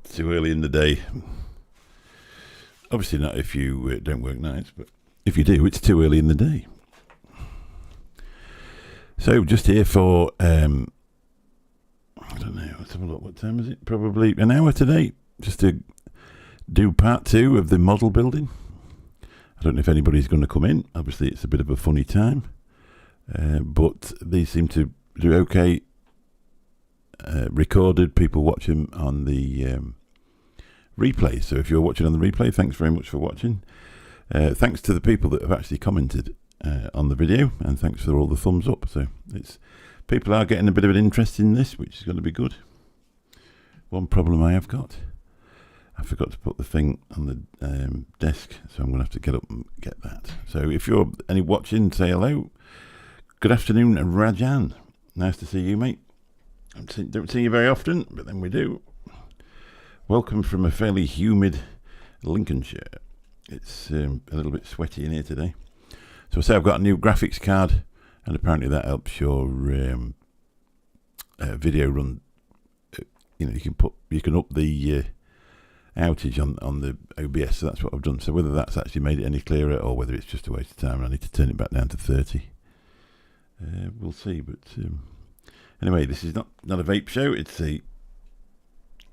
Too early in the day. Obviously not if you don't work nights, but if you do, it's too early in the day. So just here for, I don't know, let's have a look. What time is it? Probably an hour today, just to do part 2 of the model building. I don't know if anybody's going to come in. Obviously, it's a bit of a funny time, but these seem to do okay. Recorded, people watch them on the replay. So if you're watching on the replay, thanks very much for watching. Thanks to the people that have actually commented on the video, and thanks for all the thumbs up. So people are getting a bit of an interest in this, which is going to be good. One problem I have got, I forgot to put the thing on the desk, so I'm going to have to get up and get that. So if you're any watching, say hello. Good afternoon, Rajan. Nice to see you, mate. Don't see you very often, but then we do. Welcome from a fairly humid Lincolnshire. It's a little bit sweaty in here today. So I say I've got a new graphics card, and apparently that helps your video run. You can up the outage on the OBS, so that's what I've done. So whether that's actually made it any clearer or whether it's just a waste of time, I need to turn it back down to 30. We'll see, but anyway, this is not a vape show, it's a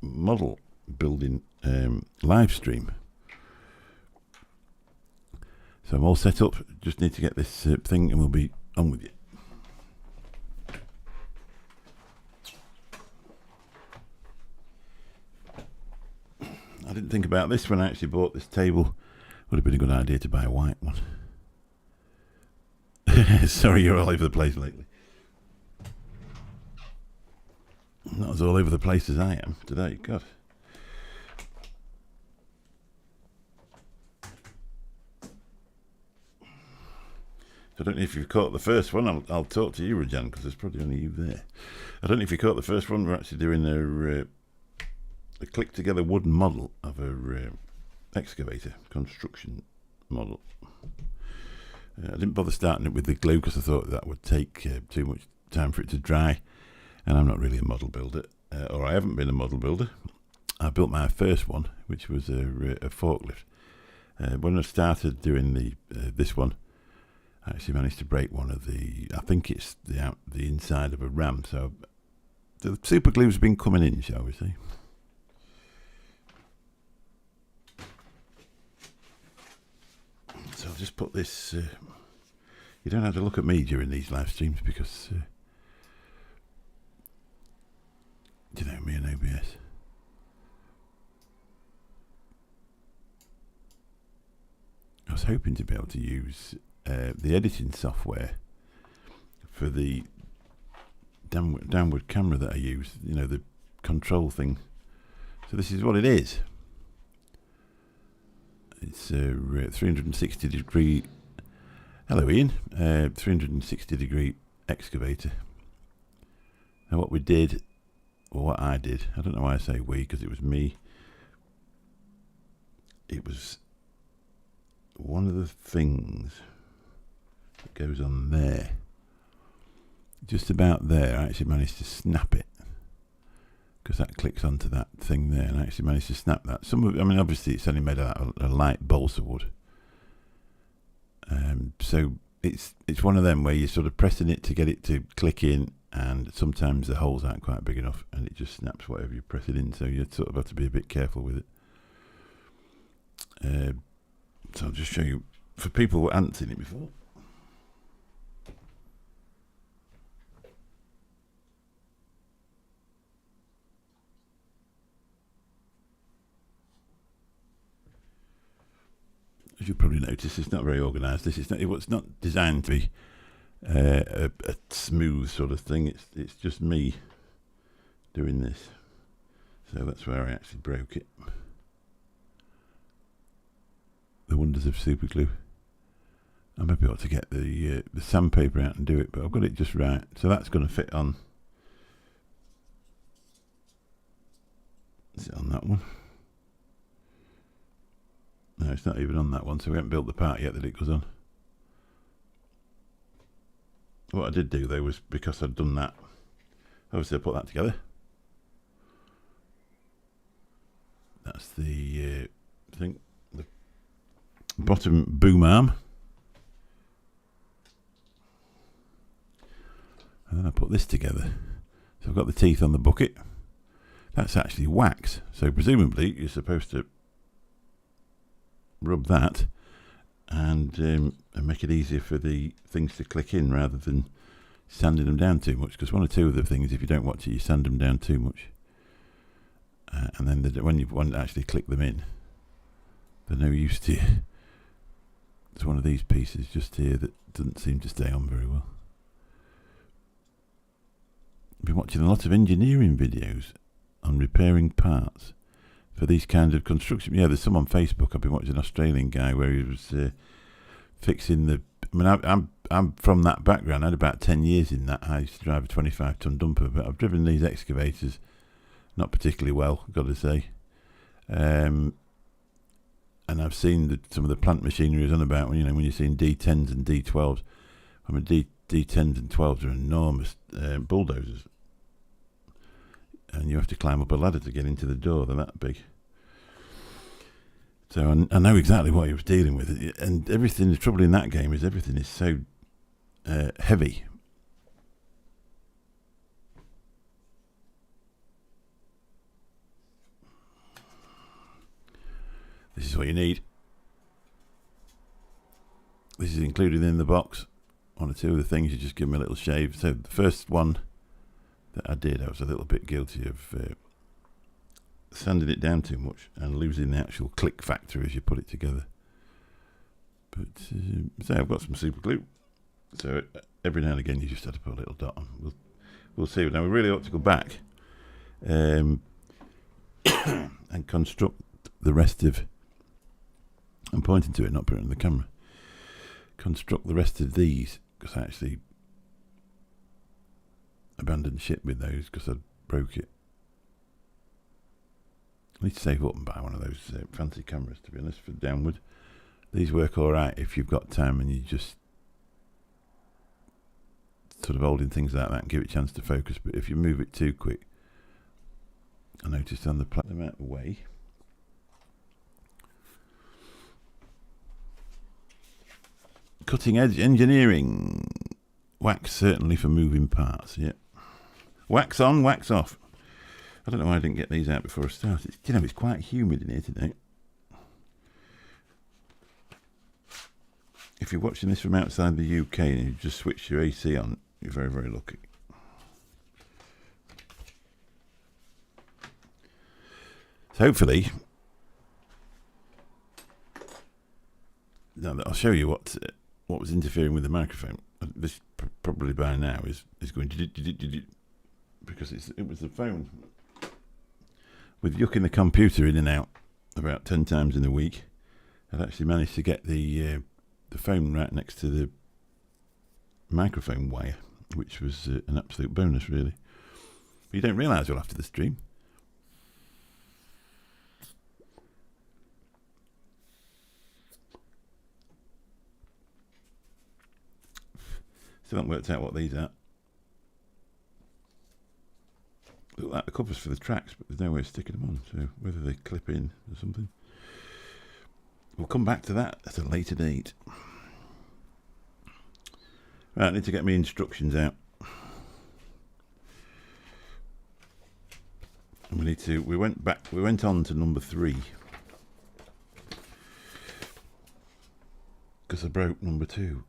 model building live stream. So I'm all set up, just need to get this thing and we'll be on with you. I didn't think about this when I actually bought this table. Would have been a good idea to buy a white one. Sorry, you're all over the place lately. Not as all over the place as I am today. God. So I don't know if you've caught the first one. I'll talk to you, Rajan, because there's probably only you there. I don't know if you caught the first one. We're actually doing a click-together wooden model of a excavator construction model. I didn't bother starting it with the glue because I thought that would take too much time for it to dry, and I'm not really a model builder, or I haven't been a model builder. I built my first one, which was a forklift. When I started doing this one, I actually managed to break one of I think it's the inside of a ram, so the super glue's been coming in, shall we say. So I'll just put this, you don't have to look at me during these live streams because, you know, me and OBS. I was hoping to be able to use the editing software for the downward camera that I use, you know, the control thing. So this is what it is. It's a 360 degree, hello Ian, 360 degree excavator. Now what we did, or what I did, I don't know why I say we, because it was me. It was one of the things that goes on there. Just about there, I actually managed to snap it. Because that clicks onto that thing there, and I actually managed to snap that. Obviously it's only made out of a light balsa wood. So it's one of them where you're sort of pressing it to get it to click in, and sometimes the holes aren't quite big enough, and it just snaps whatever you press it in. So you sort of have to be a bit careful with it. So I'll just show you for people who haven't seen it before. As you probably notice, it's not very organised. It's not designed to be a smooth sort of thing. It's just me doing this. So that's where I actually broke it. The wonders of super glue. I may be able to get the sandpaper out and do it, but I've got it just right. So that's going to fit on. Is it on that one? No, it's not even on that one, so we haven't built the part yet that it goes on. What I did do though was, because I'd done that, obviously I put that together. the thing, the bottom boom arm. And then I put this together. So I've got the teeth on the bucket. That's actually wax. So presumably you're supposed to rub that and make it easier for the things to click in rather than sanding them down too much. Because one or two of the things, if you don't watch it, you sand them down too much. And then when you want to actually click them in, they're no use to you. There's one of these pieces just here that doesn't seem to stay on very well. I've been watching a lot of engineering videos on repairing parts for these kinds of construction. Yeah, there's some on Facebook. I've been watching an Australian guy where he was fixing the... I mean, I'm from that background. I had about 10 years in that. I used to drive a 25-ton dumper, but I've driven these excavators not particularly well, I've got to say. And I've seen some of the plant machinery is on about, when you're seeing D10s and D12s. I mean, D10s and 12s are enormous bulldozers. And you have to climb up a ladder to get into the door. They're that big. So I know exactly what he was dealing with. And everything, the trouble in that game is everything is so heavy. This is what you need. This is included in the box. One or two of the things, you just give them a little shave. So the first one that I did, I was a little bit guilty of sanding it down too much and losing the actual click factor as you put it together. But so I've got some super glue. So every now and again you just have to put a little dot on. We'll see. Now we really ought to go back and construct the rest of... I'm pointing to it, not putting it on the camera. Construct the rest of these, because I actually abandoned ship with those because I broke it. I need to save up and buy one of those fancy cameras, to be honest, for downward. These work alright if you've got time and you just sort of holding things like that and give it a chance to focus. But if you move it too quick, I noticed on the them out of the way. Cutting edge engineering. Wax certainly for moving parts, yeah. Wax on, wax off. I don't know why I didn't get these out before I started. It's quite humid in here today. If you're watching this from outside the UK and you just switch your AC on, you're very, very lucky. So hopefully, now I'll show you what was interfering with the microphone. This probably by now is going because it was the phone with yucking the computer in and out about 10 times in a week. I'd actually managed to get the phone right next to the microphone wire, which was an absolute bonus, really. But you don't realise all after the stream. Still haven't worked out what these are. Look like the covers for the tracks, but there's no way of sticking them on, so whether they clip in or something. We'll come back to that at a later date. Right, I need to get my instructions out. And we went on to number 3. Because I broke number 2.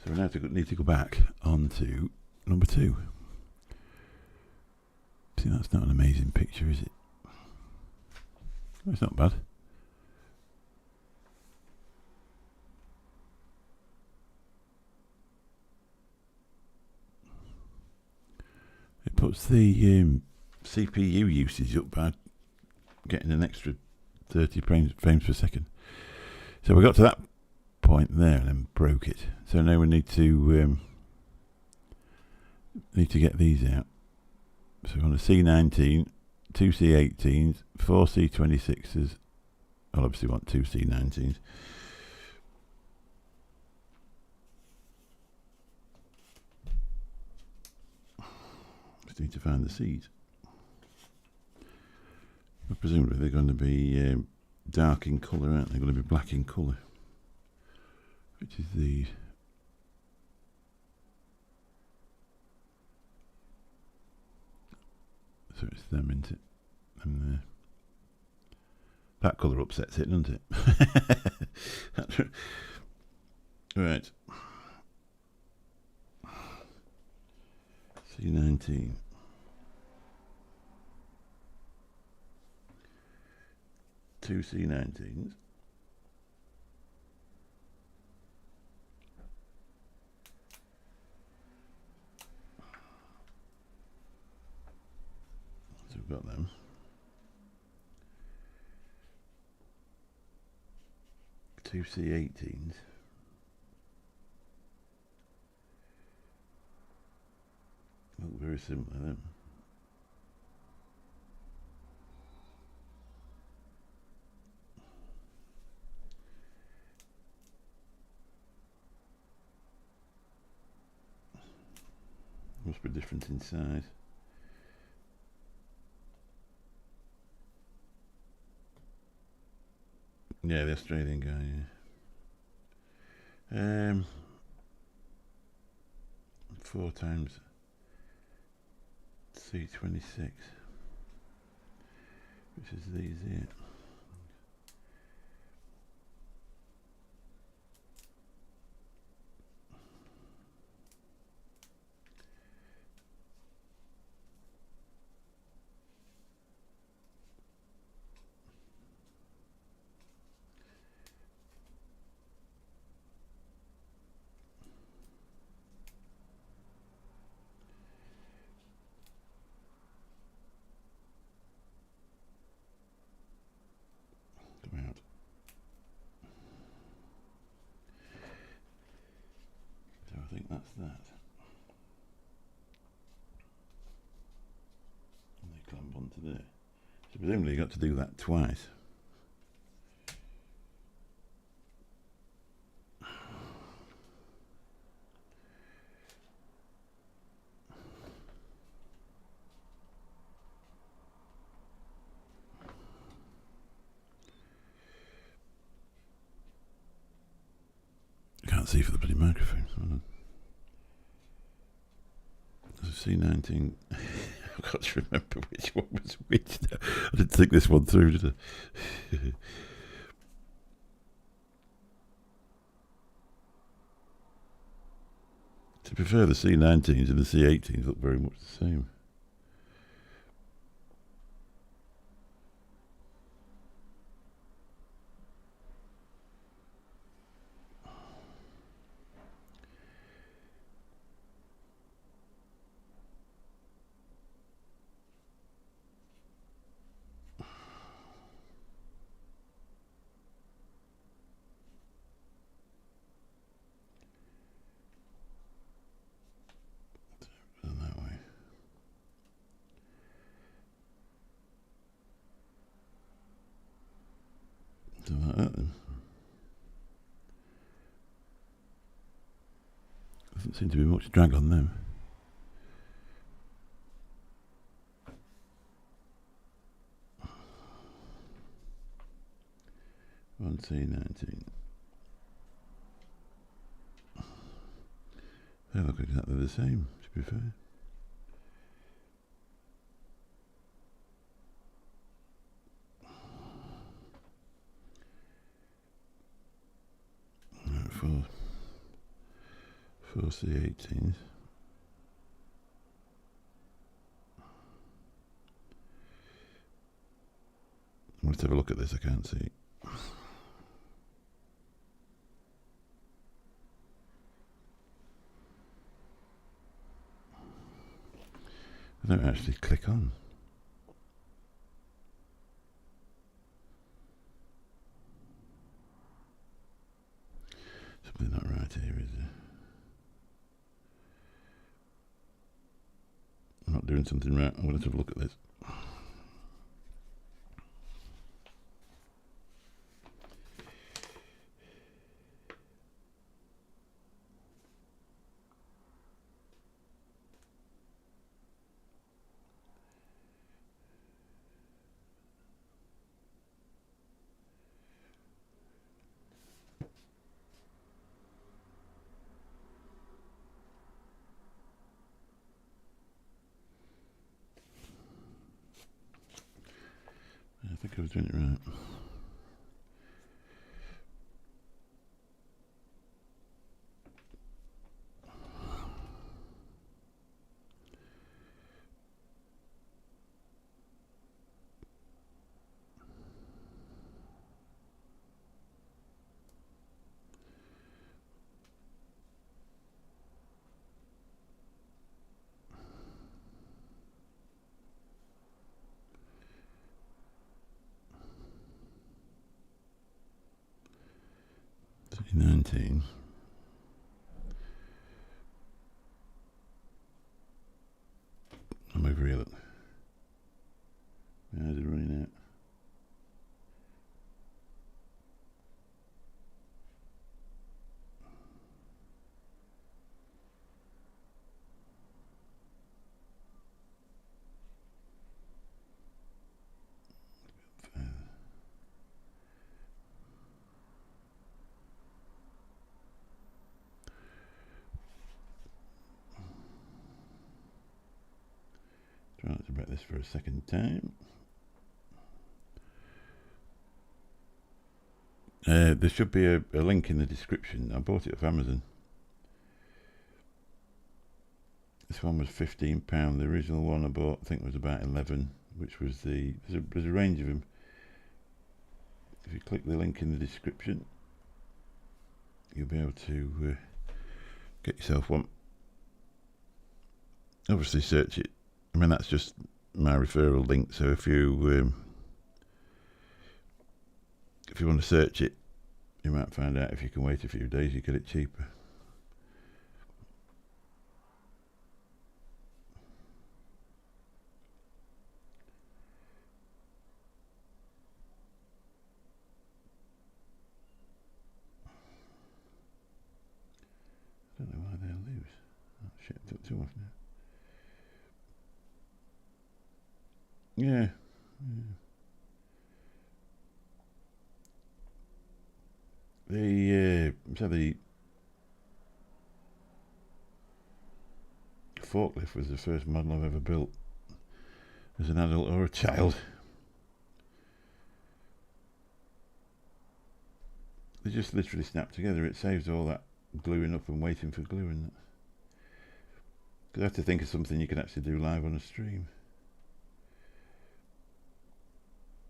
So we now need to go back on to number 2. See, that's not an amazing picture, is it? It's not bad. It puts the CPU usage up by getting an extra 30 frames per second. So we got to that point there and then broke it. So now we need to get these out. So we want a C19, 2 C18s, 4 C26s. I'll obviously want 2 C19s. Just need to find the C's. presumably they're going to be dark in colour, aren't they? They're going to be black in colour, which is these. So it's them, isn't it? And that colour upsets it, doesn't it? Right. C19. Two C19s. So we've got them. Two C18s. Look very similar, them. Must be different in size. Yeah, the Australian guy, yeah. 4 times C26, which is these here. Come out. So I think that's that. And they clamp onto there. So presumably you got to do that twice. I can't see for the bloody microphone. Hold on. There's a C19. I've got to remember which one was which now. I didn't think this one through, did I? To be fair, the C19s and the C18s look very much the same. That way. So like that then. Doesn't seem to be much drag on them. One C19. They look exactly the same, to be fair. Right, four C18s. Let's have a look at this, I can't see. I don't actually click on. Something not right here, is there? I'm not doing something right. I'm going to have a look at this. think I was doing it right. $19. I'm over here. Look. How's it running out? Try to back this for a second time. There should be a link in the description. I bought it off Amazon. This one was £15. The original one I bought, I think, was about 11, which was there's a range of them. If you click the link in the description, you'll be able to get yourself one. Obviously, search it. I mean, that's just my referral link. So if you want to search it, you might find out if you can wait a few days, you get it cheaper. I don't know why they'll lose. Oh shit, I took 2 off now. Yeah. The forklift was the first model I've ever built as an adult or a child. They just literally snap together. It saves all that gluing up and waiting for glue and that. Because I have to think of something you can actually do live on a stream.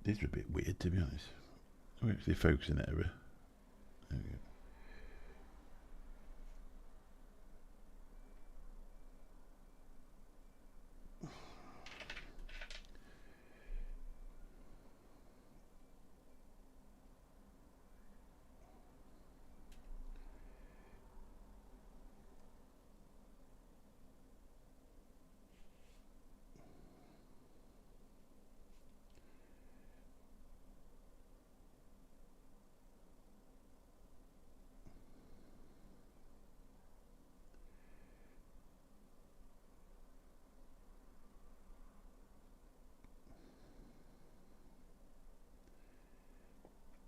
These are a bit weird, to be honest. We're actually focusing error. There we go.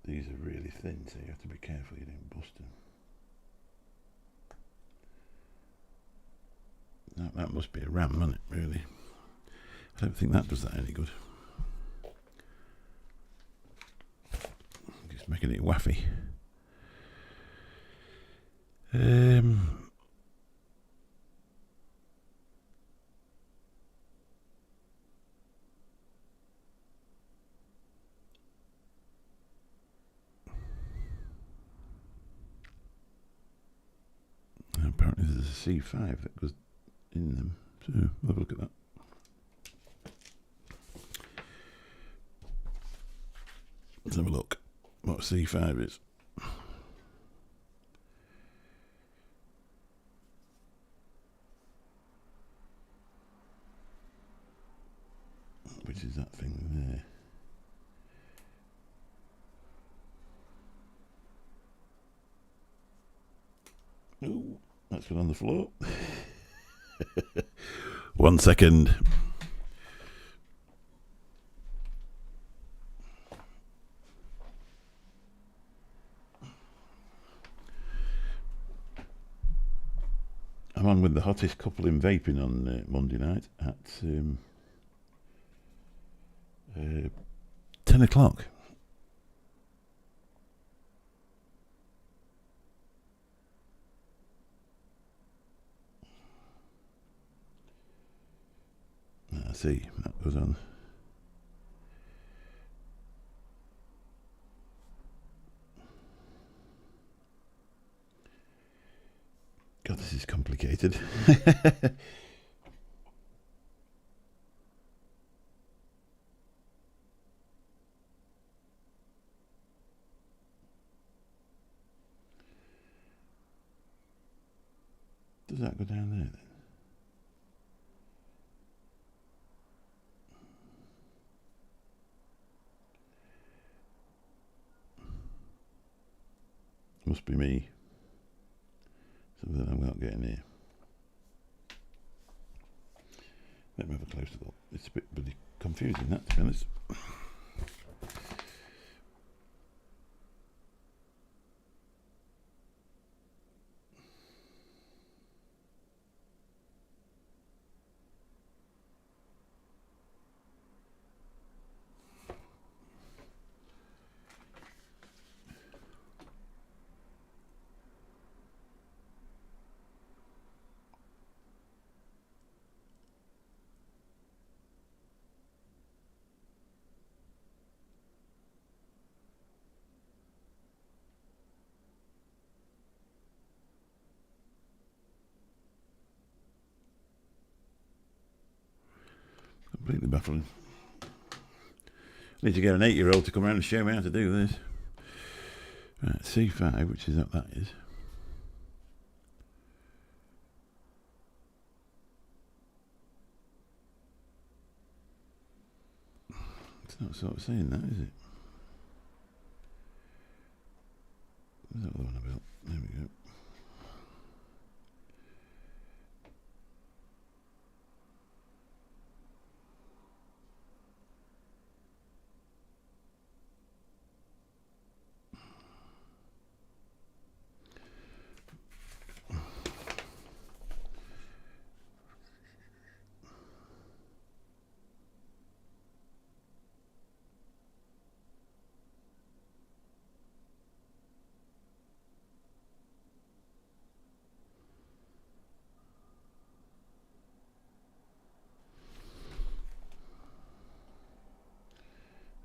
These are really thin, so you have to be careful you don't bust them. That must be a RAM, mustn't it, really? I don't think that does that any good. Just making it waffy. Apparently there's a C5 that goes in them, so we'll have a look at that. Let's have a look what C5 is. Which is that thing there. Ooh, that's gone on the floor. 1 second. I'm on with the hottest couple in vaping on Monday night at 10 10 o'clock. I see, that goes on. God, this is complicated. Does that go down there then? Must be me. Something I'm not getting here. Let me have a closer look. It's a bit bloody confusing, that, to be honest. Completely baffling. Need to get an 8-year-old to come around and show me how to do this. Right, C5, which is what that is. It's not sort of saying that, is it? What's that other one about? There we go.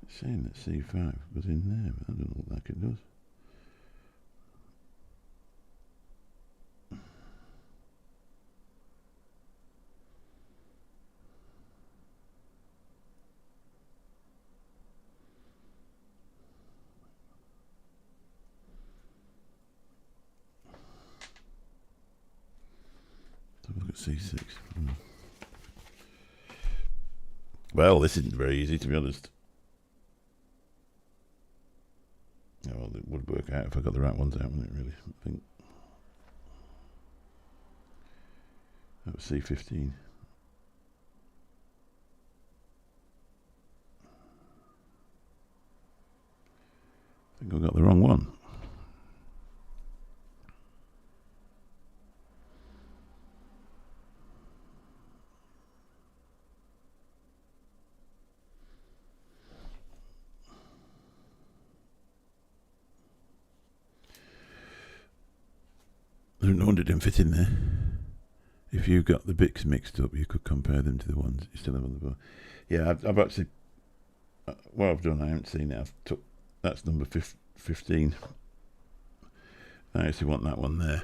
It's saying that C5 was in there, but I don't look like it does. Let's look at C6. Well, this isn't very easy, to be honest. Oh, well, it would work out if I got the right ones out, wouldn't it, really? I think. That was C15. I think I got the wrong one. No wonder it didn't fit in there. If you got the bits mixed up, you could compare them to the ones you still have on the board. Yeah, I've actually, what I've done, I haven't seen it. I've took, that's number 15. I actually want that one there,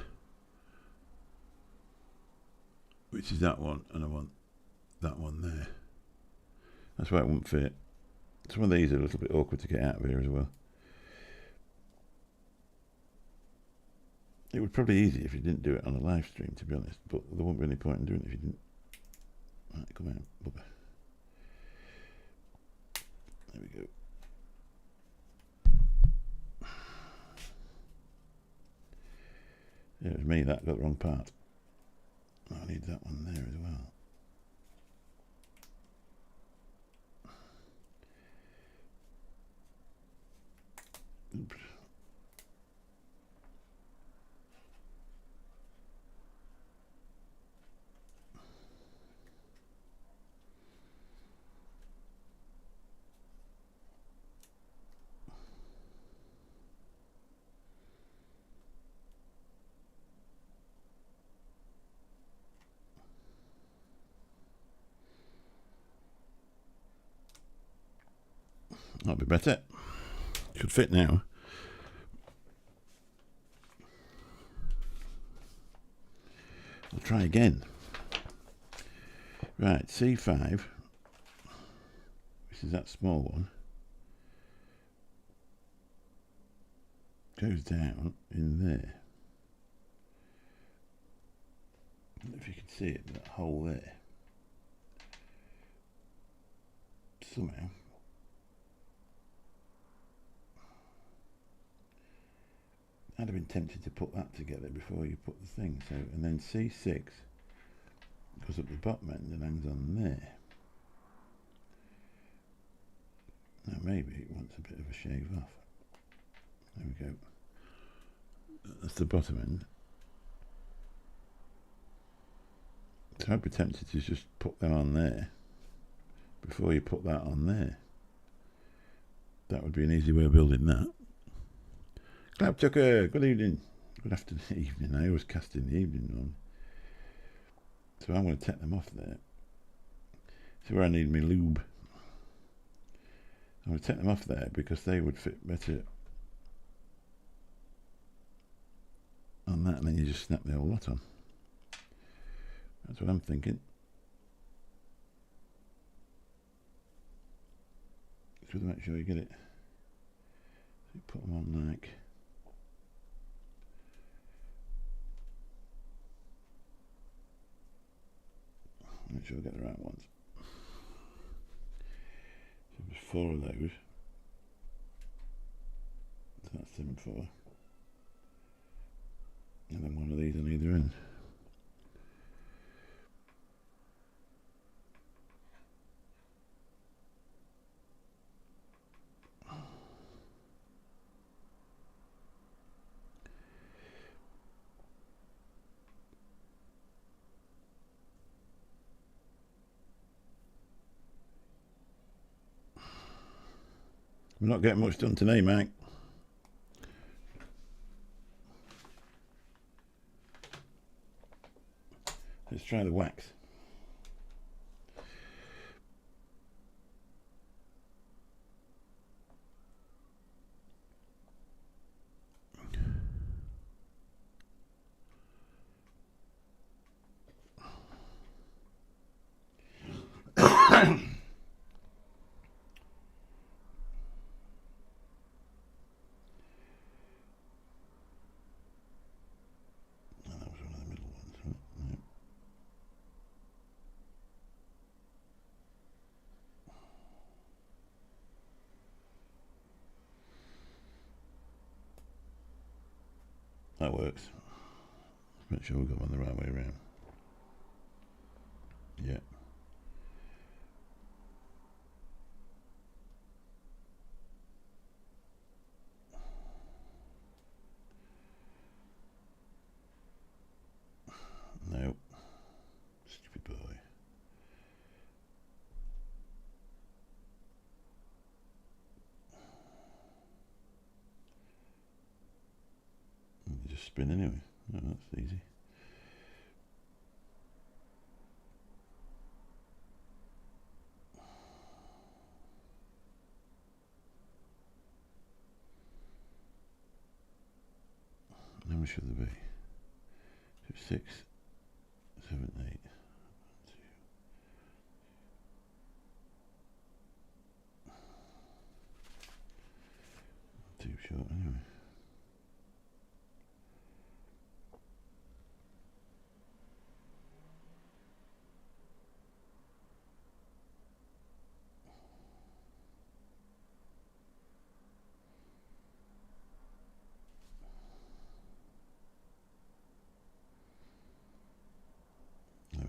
which is that one, and I want that one there. That's why it won't fit. Some of these are a little bit awkward to get out of here as well. It would probably be easy if you didn't do it on a live stream, to be honest, but there won't be any point in doing it if you didn't. Right, come out, Bubba. There we go. Yeah, it was me that got the wrong part. I need that one there as well. Oops. That'll be better. Should fit now. I'll try again. Right, C5. This is that small one. Goes down in there. If you can see it, that hole there. Somehow. I'd have been tempted to put that together before you put the thing. So, and then C6 goes up the bottom end and hangs on there. Now maybe it wants a bit of a shave off. There we go. That's the bottom end. So I'd be tempted to just put them on there before you put that on there. That would be an easy way of building that. Clap Tucker, good evening. Good afternoon, evening. I always cast in the evening on. So I'm going to take them off there. So where I need my lube. I'm going to take them off there because they would fit better on that, and then you just snap the whole lot on. That's what I'm thinking. Just make sure you get it. So you put them on like. Make sure I get the right ones. So there's 4 of those. So that's 7/4. And then one of these on either end. We're not getting much done today, Mike. Let's try the wax. That works. Make sure we've got one the right way around. Yeah. No. Stupid boy. You just spin anyway. Oh, that's easy. How much should there be? 6, 7, 8. 2 short anyway.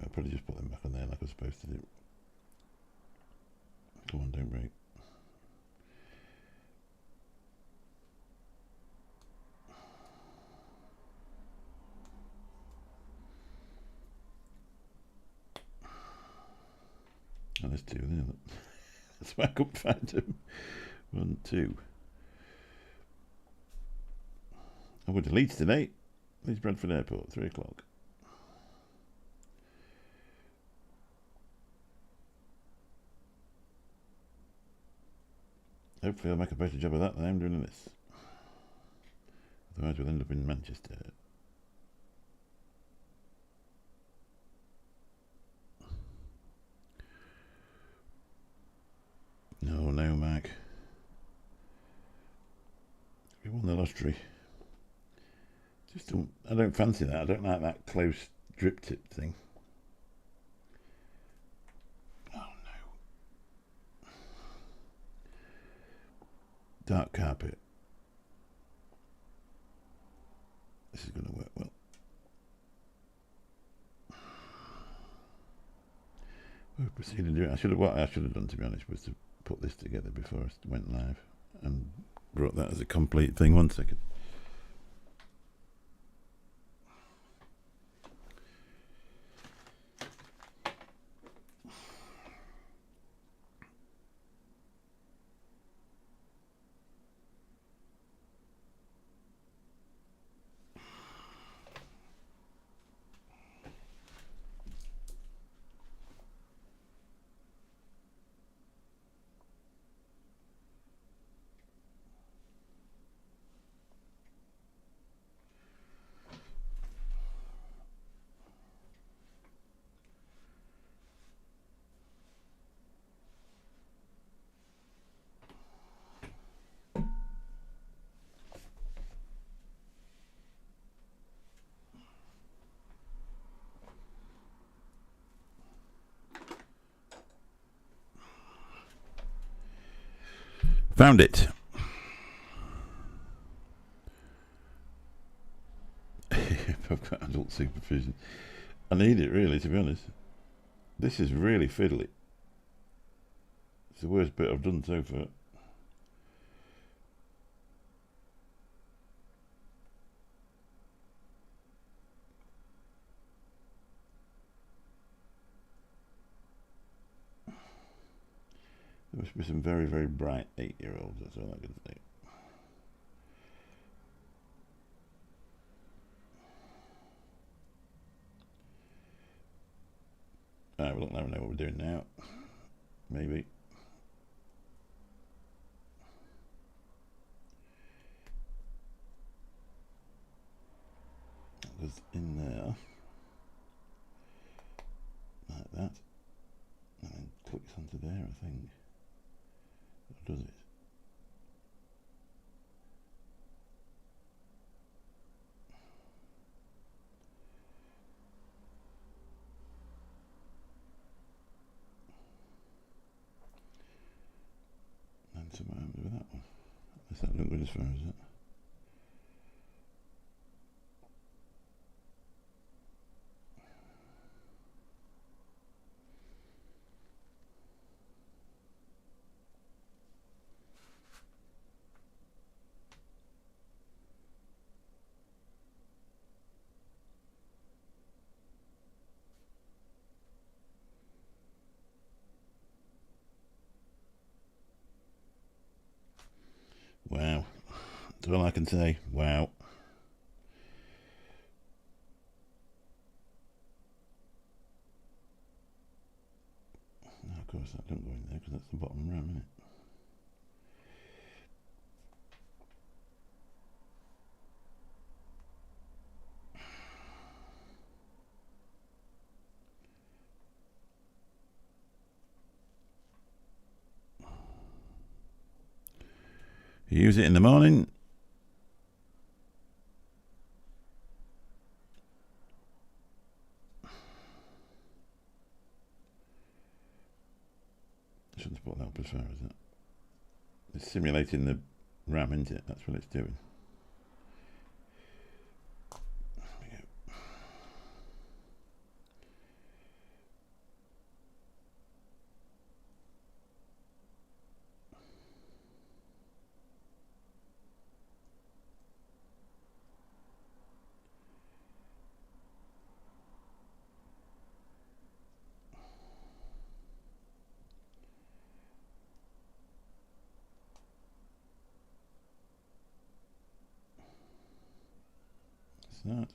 I'll probably just put them back on there like I was supposed to do. Come on, don't break. Oh, there's 2 there. That's why I couldn't find them. 1, 2. I went to Leeds today. Leeds Bradford Airport, 3 o'clock. Hopefully I'll make a better job of that than I'm doing this. Otherwise we'll end up in Manchester. No, Mac. We won the lottery. I don't fancy that. I don't like that close drip tip thing. Oh no. Dark carpet. This is going to work well. We'll proceed and do it. What I should have done, to be honest, was to put this together before I went live and brought that as a complete thing. 1 second. Found it. I've got adult supervision. I need it, really, to be honest. This is really fiddly. It's the worst bit I've done so far. There must be some very, very bright 8-year-olds, that's all I can say. Alright, we'll never know what we're doing now. Maybe. That goes in there. Like that. And then clicks onto there, I think. Or does it? And so what happens with that one? Does that look good as far as that? Wow. That's all I can say. Wow. No, of course that don't go in there because that's the bottom ram, isn't it? You use it in the morning. I shouldn't have put that up as far as that. It's simulating the RAM, isn't it? That's what it's doing. That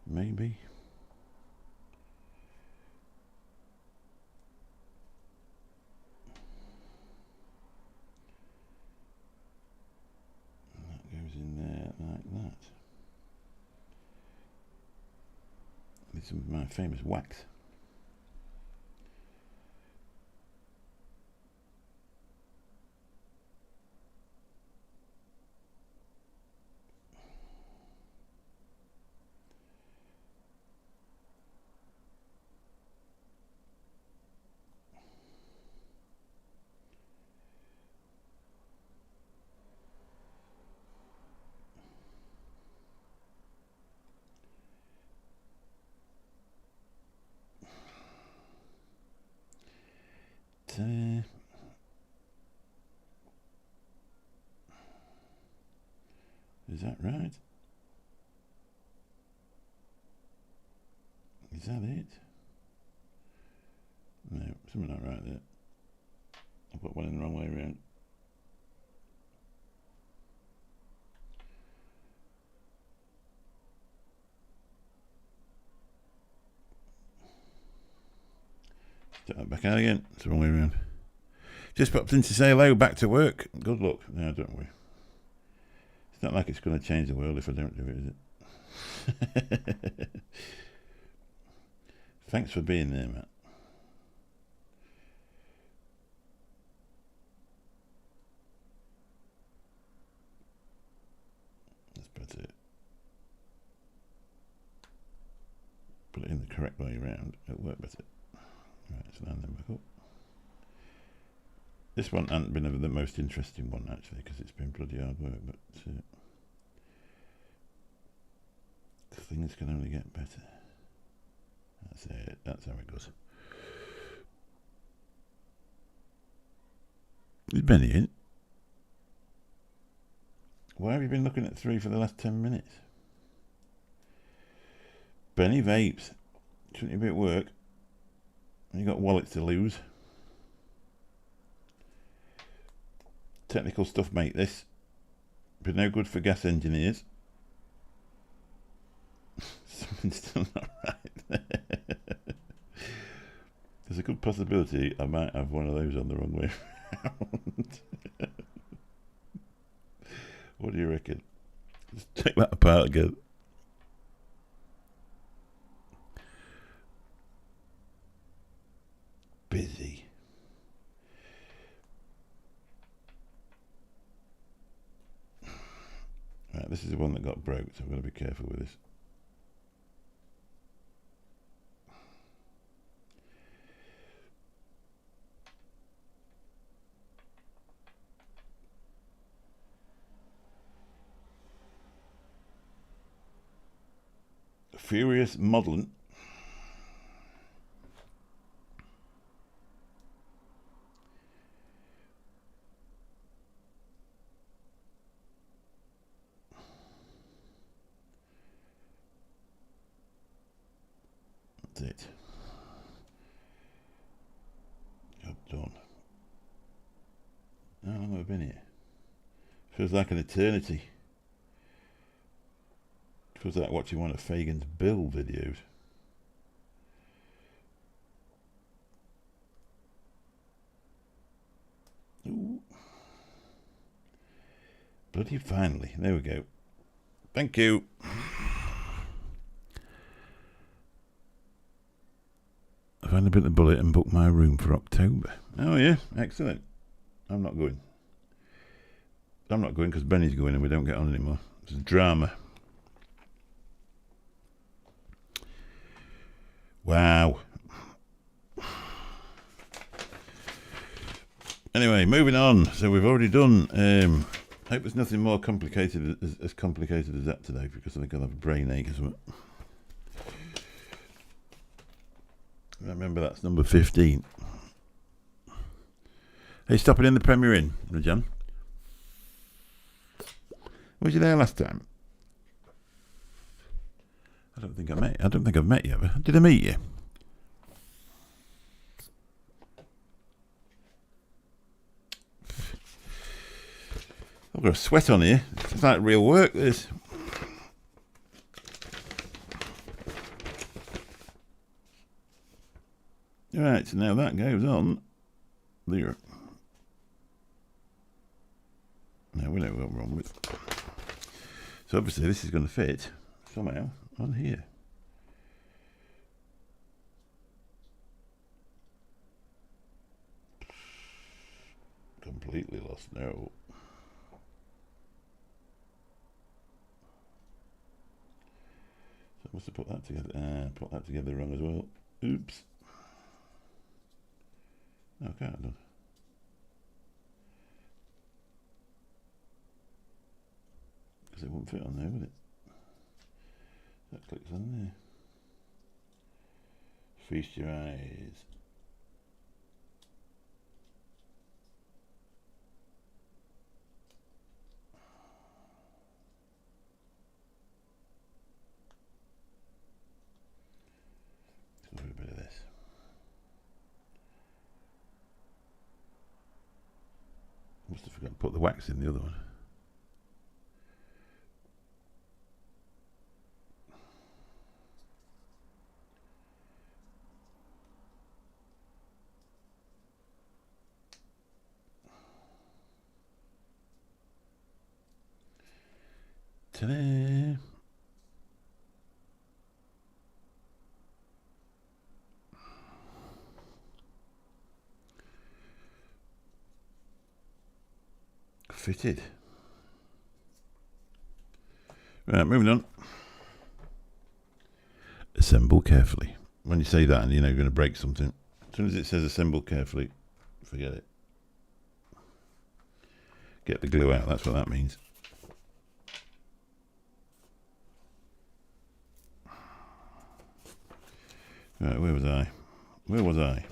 maybe. with some of my famous wax. Is that right? Is that it? No, something not right there. I put one in the wrong way around. Start that back out again. It's the wrong way around. Just popped in to say hello, back to work. Good luck. No, don't worry. It's not like it's going to change the world if I don't do it, is it? Thanks for being there, Matt. That's better. Put it in the correct way around. It'll work better. Right, so now then back up. This one hasn't been the most interesting one, actually, because it's been bloody hard work, but things can only get better. That's it. That's how it goes. Is Benny in? Why have you been looking at 3 for the last 10 minutes? Benny vapes. Shouldn't you be at work? You got wallets to lose. Technical stuff, mate, this. But no good for gas engineers. Something's still not right. There's a good possibility I might have one of those on the wrong way around. What do you reckon? Let's take that apart again. Busy. Right, this is the one that got broke, so I've got to be careful with this. Furious Modeling. That's it. Job done. How long have I been here? Feels like an eternity. Feels like watching one of Fagan's build videos. Ooh. Bloody finally. There we go. Thank you. I finally bit the bullet and booked my room for October. Oh yeah, excellent. I'm not going. I'm not going because Benny's going and we don't get on anymore. It's drama. Wow. Anyway, moving on. So we've already done. Hope there's nothing more complicated as complicated as that today, because I think I'll have a brain ache or something. Remember, that's number 15. Hey, stopping in the Premier Inn, Rajan. Was you there last time? I don't think I've met you ever. Did I meet you? I've got a sweat on here. It's like real work, this. Right, so now that goes on there. Now we know what we're wrong with. So obviously this is going to fit somehow on here. course, no. So I must have put that together. Put that together wrong as well. Oops. Okay, I done. Because it won't fit on there, would it? That clicks on there. Feast your eyes. Let's do a bit of this. Must have forgotten to put the wax in the other one. Ta-da! Fitted. Right, moving on. Assemble carefully. When you say that and you know you're going to break something, as soon as it says assemble carefully, forget it. Get the glue out, that's what that means. Right, where was I? Where was I?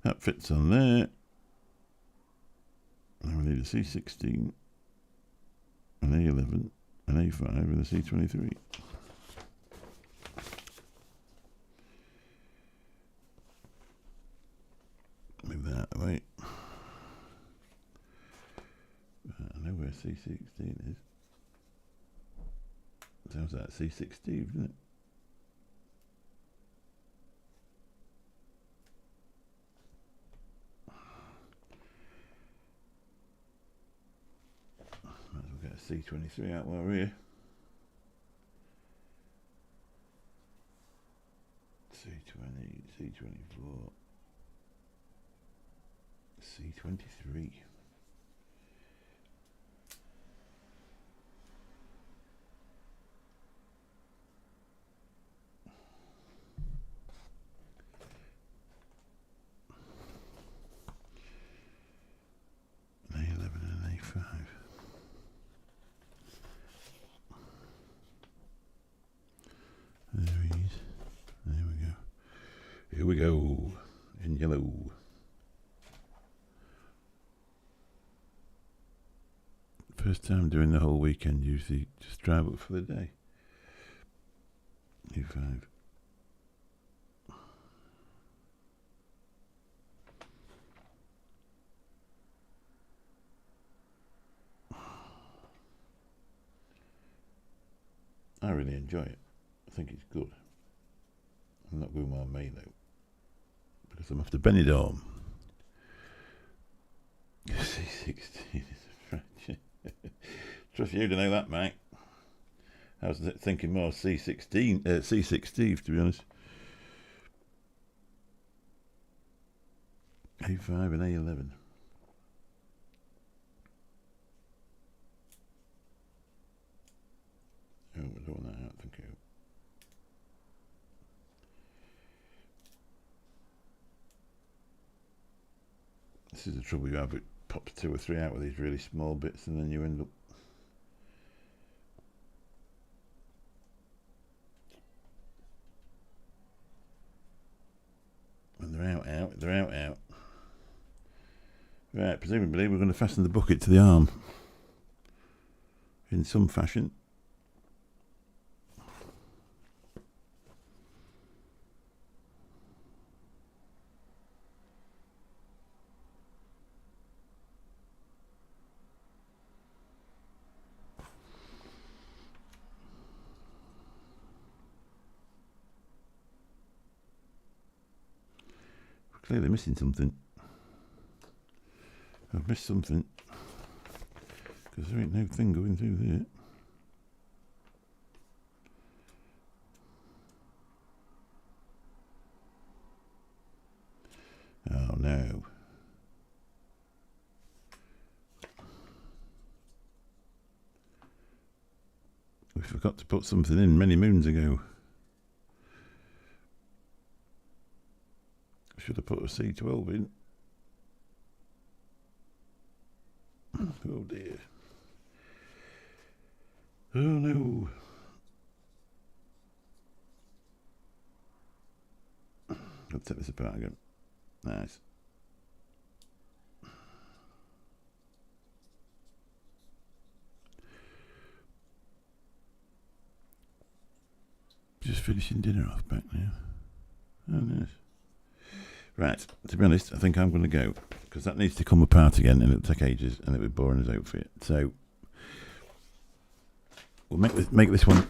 That fits on there. And we need a C16, an A11, an A5 and a C23. Move that out of the way. I know where C16 is. Sounds like C16, doesn't it? Might as well get a C23 out while we're here. C20, C24, C23. An A11 and an A5. There he is. There we go. Here we go. In yellow. First time doing the whole weekend, usually just drive up for the day. A5. I really enjoy it. I think it's good. I'm not going on May though, because I'm after Benidorm. C16 is a fraction. Trust you to know that, mate. I was thinking more C16, C6 to be honest. A5 and A11. Oh, I don't want that out, thank you. This is the trouble you have, it pops 2 or 3 out with these really small bits and then you end up when they're out. Right, presumably we're going to fasten the bucket to the arm in some fashion. Clearly missing something. I've missed something because there ain't no thing going through there. Oh no. forgot to put something in many moons ago. I should have put a C12 in. Oh dear. Oh no. I'll take this apart again. Nice. Just finishing dinner off back now. Oh, nice. Right, to be honest, I think I'm going to go, because that needs to come apart again and it'll take ages and it'll be boring as outfit. So we'll make this one.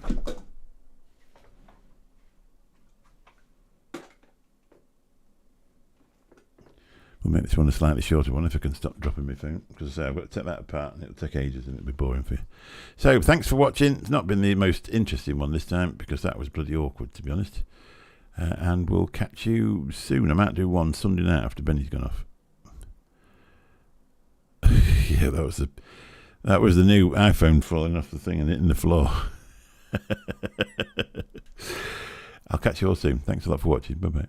We'll make this one a slightly shorter one if I can stop dropping my phone, because I've got to take that apart and it'll take ages and it'll be boring for you. So thanks for watching. It's not been the most interesting one this time because that was bloody awkward, to be honest. And we'll catch you soon. I might do one Sunday night after Benny's gone off. Yeah, that was the new iPhone falling off the thing and hitting the floor. I'll catch you all soon. Thanks a lot for watching. Bye bye.